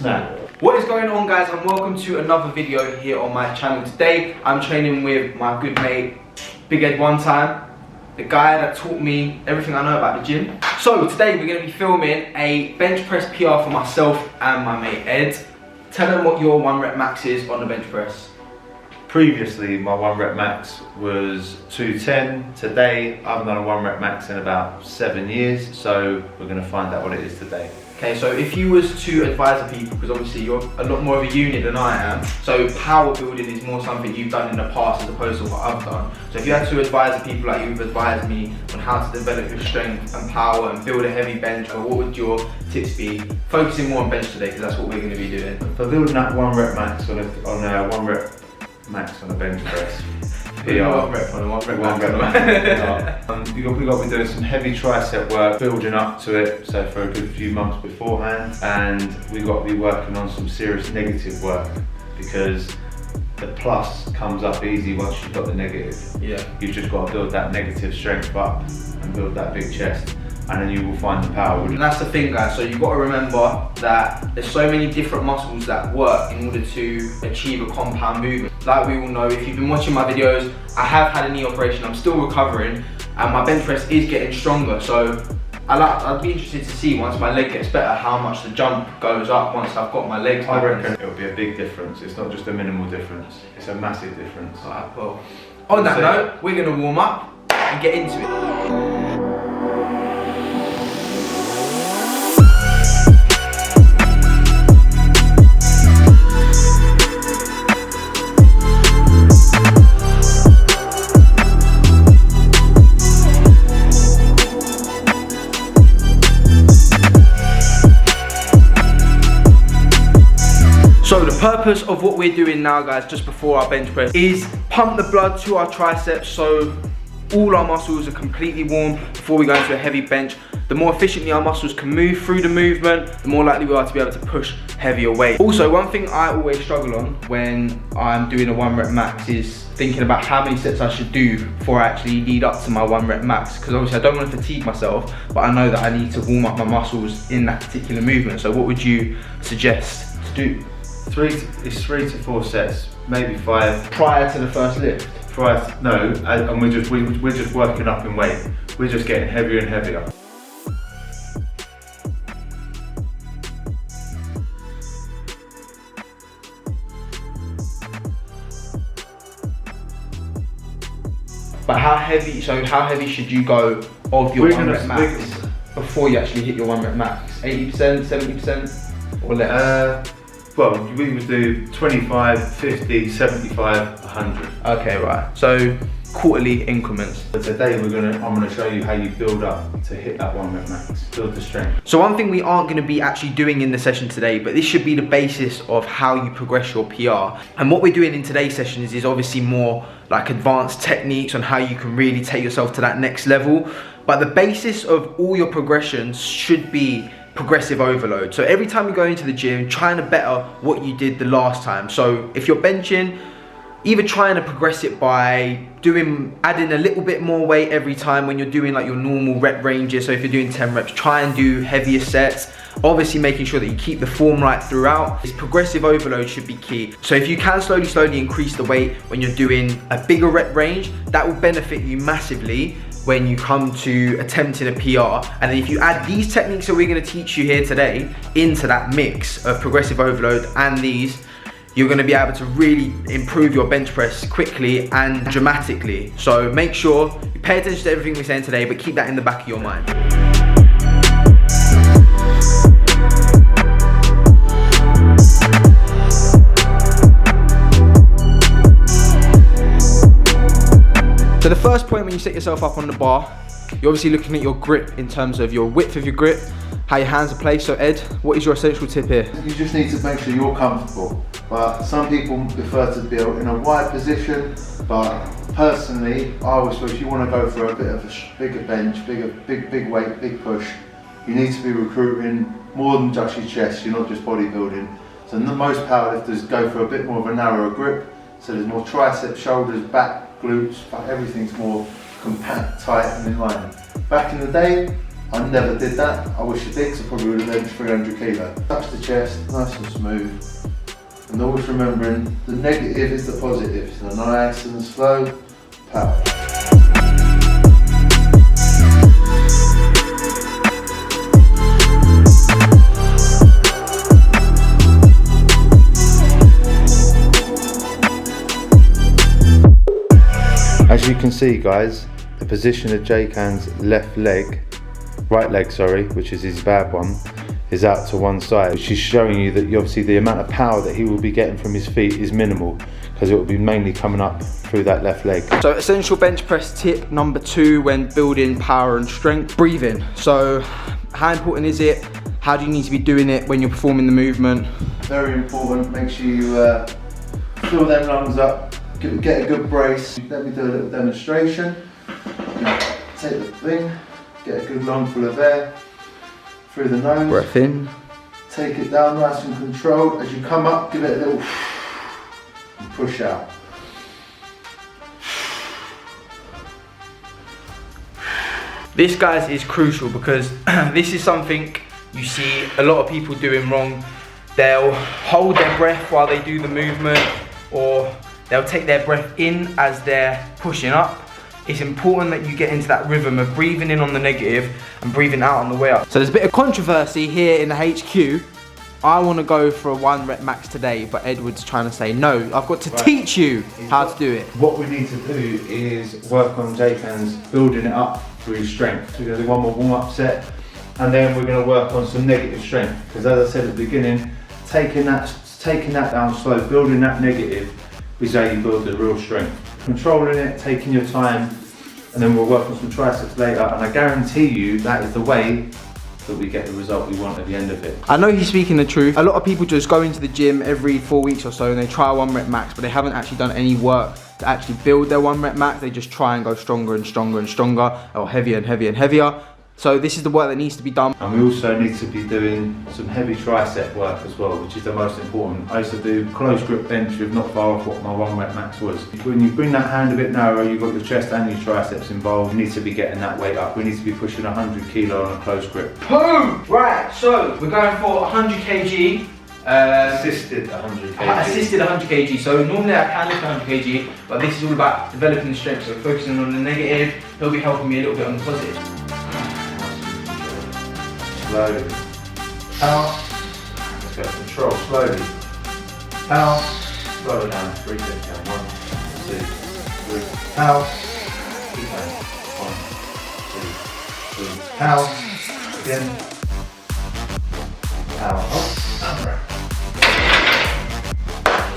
Snap. What is going on, guys, and welcome to another video here on my channel. Today I'm training with my good mate Big Ed One Time, the guy that taught me everything I know about the gym. So today we're going to be filming a bench press PR for myself and my mate Ed. Tell them what your 1 rep max is on the bench press. Previously my 1 rep max was 210. Today I haven't done a 1 rep max in about 7 years, so we're going to find out what it is today. Okay, so if you was to advise the people, because obviously you're a lot more of a unit than I am, so power building is more something you've done in the past as opposed to what I've done. So if you had to advise the people like you've advised me on how to develop your strength and power and build a heavy bench, what would your tips be? Focusing more on bench today, because that's what we're going to be doing. For building that 1 rep max on a 1 rep max on a bench press, PR. 1 rep on a 1 rep max. We've got to be doing some heavy tricep work, building up to it, so for a good few months beforehand, and we've got to be working on some serious negative work, because the plus comes up easy once you've got the negative. Yeah. You've just got to build that negative strength up and build that big chest, and then you will find the power. And that's the thing, guys, so you've got to remember that there's so many different muscles that work in order to achieve a compound movement. Like we all know, if you've been watching my videos, I have had a knee operation, I'm still recovering, and my bench press is getting stronger. So I'd be interested to see, once my leg gets better, how much the jump goes up once I've got my legs. I reckon it'll be a big difference. It's not just a minimal difference, it's a massive difference. Alright, well, on that note, we're going to warm up and get into it. So the purpose of what we're doing now, guys, just before our bench press, is pump the blood to our triceps so all our muscles are completely warm before we go into a heavy bench. The more efficiently our muscles can move through the movement, the more likely we are to be able to push heavier weight. Also, one thing I always struggle on when I'm doing a 1 rep max is thinking about how many sets I should do before I actually lead up to my 1 rep max, because obviously I don't want to fatigue myself, but I know that I need to warm up my muscles in that particular movement. So what would you suggest to do? 3 to 4 sets, maybe 5. Prior to the first lift? No, and we're just working up in weight. We're just getting heavier and heavier. But how heavy should you go of your 1 rep max before you actually hit your 1 rep max? 80%, 70% or less? Well, we would do 25, 50, 75, 100. Okay, right. So quarterly increments. But today I'm gonna show you how you build up to hit that 1 rep max. Build the strength. So one thing we aren't going to be actually doing in the session today, but this should be the basis of how you progress your PR. And what we're doing in today's sessions is obviously more like advanced techniques on how you can really take yourself to that next level. But the basis of all your progressions should be progressive overload. So every time you go into the gym, trying to better what you did the last time. So if you're benching, either trying to progress it by adding a little bit more weight every time when you're doing like your normal rep ranges. So if you're doing 10 reps, try and do heavier sets. Obviously making sure that you keep the form right throughout. This progressive overload should be key. So if you can slowly increase the weight when you're doing a bigger rep range, that will benefit you massively when you come to attempting a PR. And then if you add these techniques that we're going to teach you here today into that mix of progressive overload and these, you're going to be able to really improve your bench press quickly and dramatically. So make sure you pay attention to everything we're saying today, but keep that in the back of your mind. So the first point when you set yourself up on the bar, you're obviously looking at your grip in terms of your width of your grip, how your hands are placed. So Ed, what is your essential tip here? You just need to make sure you're comfortable. But some people prefer to be in a wide position, but personally, I always feel if you want to go for a bit of a bigger bench, big weight, big push, you need to be recruiting more than just your chest. You're not just bodybuilding. So most powerlifters go for a bit more of a narrower grip. So there's more triceps, shoulders, back, glutes, but everything's more compact, tight and in line. Back in the day, I never did that. I wish I did, because I probably would have benched 300 kilo. Touch the chest, nice and smooth. And always remembering the negative is the positive. So nice and slow, power. As you can see, guys, the position of Jaykan's right leg, sorry, which is his bad one, is out to one side, which is showing you that obviously the amount of power that he will be getting from his feet is minimal, because it will be mainly coming up through that left leg. So essential bench press tip number 2 when building power and strength, breathing. So how important is it? How do you need to be doing it when you're performing the movement? Very important. Make sure you fill them lungs up, get a good brace. Let me do a little demonstration. Take the thing, get a good lungful of air through the nose. Breath in. Take it down nice and controlled. As you come up, give it a little and push out. This, guys, is crucial, because this is something you see a lot of people doing wrong. They'll hold their breath while they do the movement, or they'll take their breath in as they're pushing up. It's important that you get into that rhythm of breathing in on the negative and breathing out on the way up. So there's a bit of controversy here in the HQ. I want to go for a 1 rep max today, but Edward's trying to say no. I've got to teach you how to do it. What we need to do is work on Jaykan's building it up through his strength. So we're going to do one more warm-up set, and then we're going to work on some negative strength. Because as I said at the beginning, taking that down slow, building that negative is how you build the real strength. Controlling it, taking your time, and then we'll work on some triceps later, and I guarantee you that is the way that we get the result we want at the end of it. I know he's speaking the truth. A lot of people just go into the gym every 4 weeks or so and they try a 1 rep max, but they haven't actually done any work to actually build their 1 rep max. They just try and go stronger and stronger and stronger, or heavier and heavier and heavier. So this is the work that needs to be done. And we also need to be doing some heavy tricep work as well, which is the most important. I used to do close grip bench with not far off what my 1 rep max was. When you bring that hand a bit narrower, you've got your chest and your triceps involved. You need to be getting that weight up. We need to be pushing 100 kilo on a close grip. Boom! Right, so we're going for 100 kg. Assisted 100 kg. Assisted 100 kg. So normally I can lift 100 kg, but this is all about developing the strength. So focusing on the negative, he'll be helping me a little bit on the positive. Slowly. Power. Let's go. Control. Slowly. Power. Slow it down. 3 seconds down. 1, 2, 3. Power. Keep going. 1, 2, 3. Power. Again. Power. Up.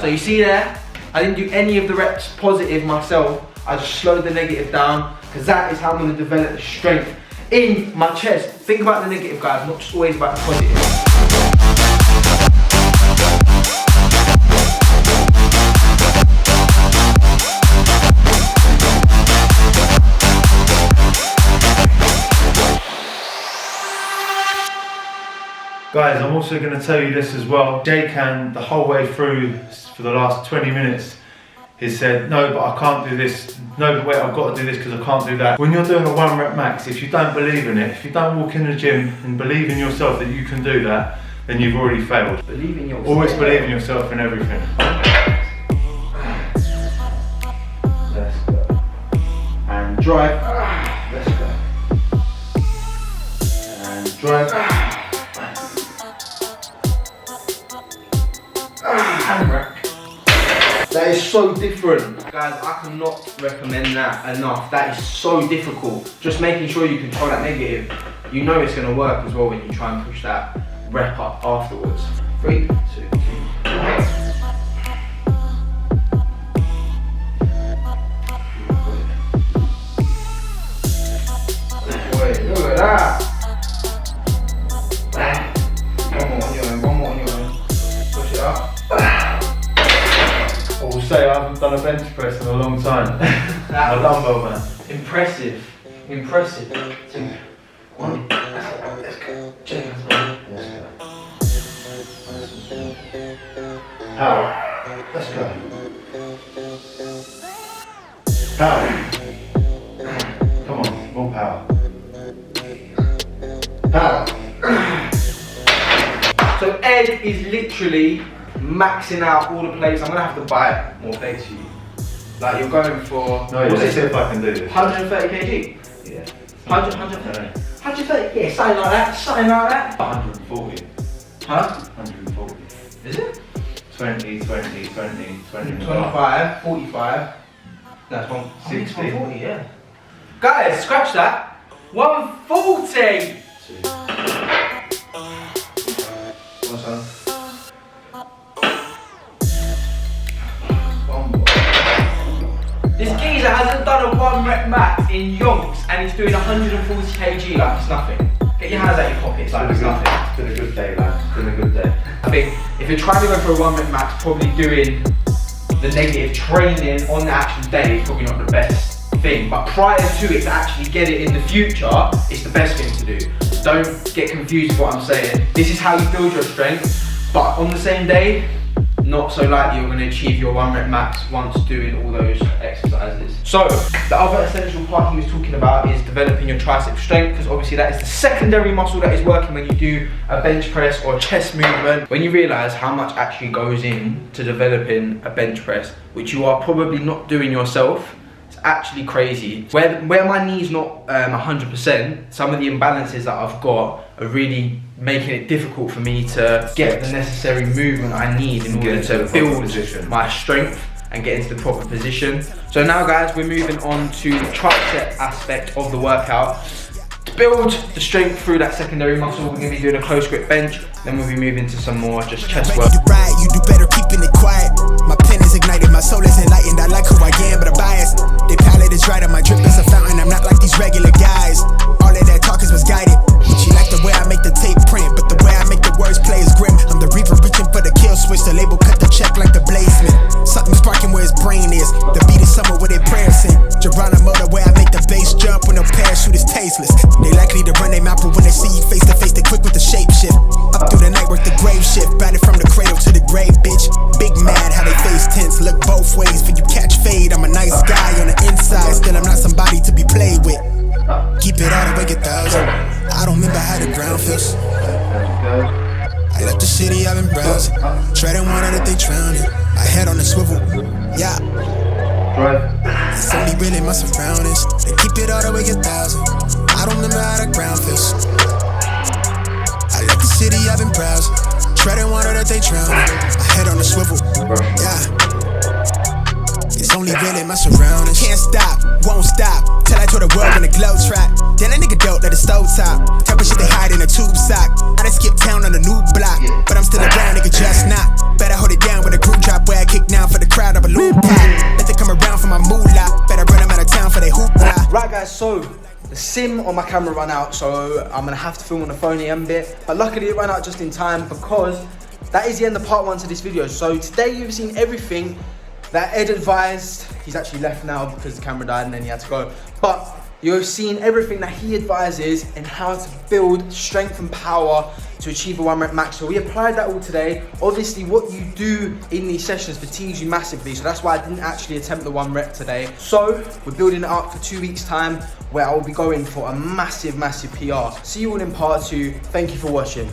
So you see there, I didn't do any of the reps positive myself. I just slowed the negative down, because that is how I'm going to develop the strength in my chest. Think about the negative, guys, not just always about the positive. Guys, I'm also going to tell you this as well. Jaykan, the whole way through, for the last 20 minutes, he said, no, but I can't do this. No, but wait, I've got to do this because I can't do that. When you're doing a 1 rep max, if you don't believe in it, if you don't walk in the gym and believe in yourself that you can do that, then you've already failed. Believe in yourself. Always believe in yourself in everything. Let's go. And drive. Let's go. And drive. That is so different. Guys, I cannot recommend that enough. That is so difficult. Just making sure you control that negative. You know it's going to work as well when you try and push that rep up afterwards. 3, 2, 1. Look at that. One more on your own, one more on your own. Push it up. I will say I haven't done a bench press in a long time. A dumbbell man. Impressive. Impressive. 2, 1. Let's go. Check. Power. Let's go. Power. Come on, more power. Power. So Ed is literally maxing out all the plates. I'm gonna have to buy more plates for you. Like you're going for... No, let's see if I can do this. 130 kg? Yeah. 130? 130? Yeah, something like that. Something like that. 140. Huh? 140. Is it? 20, 20, 20, 20. 25, 45. That's 60. 140, yeah. Guys, scratch that. 140! What's that? This geezer hasn't done a 1 rep max in yonks and he's doing 140 kg like it's nothing. Get your hands out your pockets like it's nothing. It's been a good day, lad. It's been a good day. I think if you're trying to go for a 1 rep max, probably doing the negative training on the actual day is probably not the best thing. But prior to it, to actually get it in the future, it's the best thing to do. Don't get confused with what I'm saying. This is how you build your strength, but on the same day, not so likely you're going to achieve your 1 rep max once doing all those exercises. So, the other essential part he was talking about is developing your tricep strength, because obviously that is the secondary muscle that is working when you do a bench press or a chest movement. When you realise how much actually goes in to developing a bench press, which you are probably not doing yourself, it's actually crazy. Where my knee's not 100%, some of the imbalances that I've got are really making it difficult for me to get the necessary movement I need in order to build my strength and get into the proper position. So now guys, we're moving on to the tricep aspect of the workout. To build the strength through that secondary muscle, we're going to be doing a close grip bench, then we'll be moving to some more just chest work. You do better keeping it quiet. My pen is ignited, my soul is enlightened. I like who I am, but I'm biased. They palette is right, my drip is a fountain. I'm not like these regular guys. All of that talk is misguided. She like the way I make the tape print, but the way I make the words play is grim. I'm the reaper reaching for the kill switch. The label cut the check like the bladesman. Something sparking where his brain is. The beat is somewhere where their prayers sing. Geronimo, the way I make the bass jump when no parachute is tasteless. They likely to run their mouth, but when they see you face to face, they quick with the shape shift. Up through the night, work the grave shift. Batted from the cradle to the grave, bitch. Big mad how they face tense. Look both ways for you catch fade. I'm a nice guy on the inside, still I'm not somebody to be played with. Keep it all the way 1,000. I don't remember how the ground feels. I left the city, I've been browsing. Treading water that they drowning. My head on the swivel, yeah. It's only really my surroundings. They keep it all the way 1,000. I don't remember how the ground feels. I left the city, I've been browsing. Treading water that they drowning. My head on the swivel, yeah. It's only really my surroundings. Can't stop, won't stop, till I tour the world in a glow trap. Then a nigga dope at the stove top. Type of shit they hide in a tube sock. I done skipped town on a new block, but I'm still around, nigga, just not. Better hold it down with a group drop where I kick down for the crowd of a balloon pop. Let they come around for my moolah. Better run them out of town for they hoopla. Right guys, so the sim on my camera ran out, so I'm gonna have to film on the phone here a bit. But luckily it ran out just in time, because that is the end of part 1 to this video. So today you've seen everything that Ed advised. He's actually left now because the camera died and then he had to go. But you've seen everything that he advises and how to build strength and power to achieve a 1 rep max. So we applied that all today. Obviously what you do in these sessions fatigues you massively, so that's why I didn't actually attempt the 1 rep today. So we're building it up for 2 weeks time, where I will be going for a massive PR. See you all in part 2. Thank you for watching.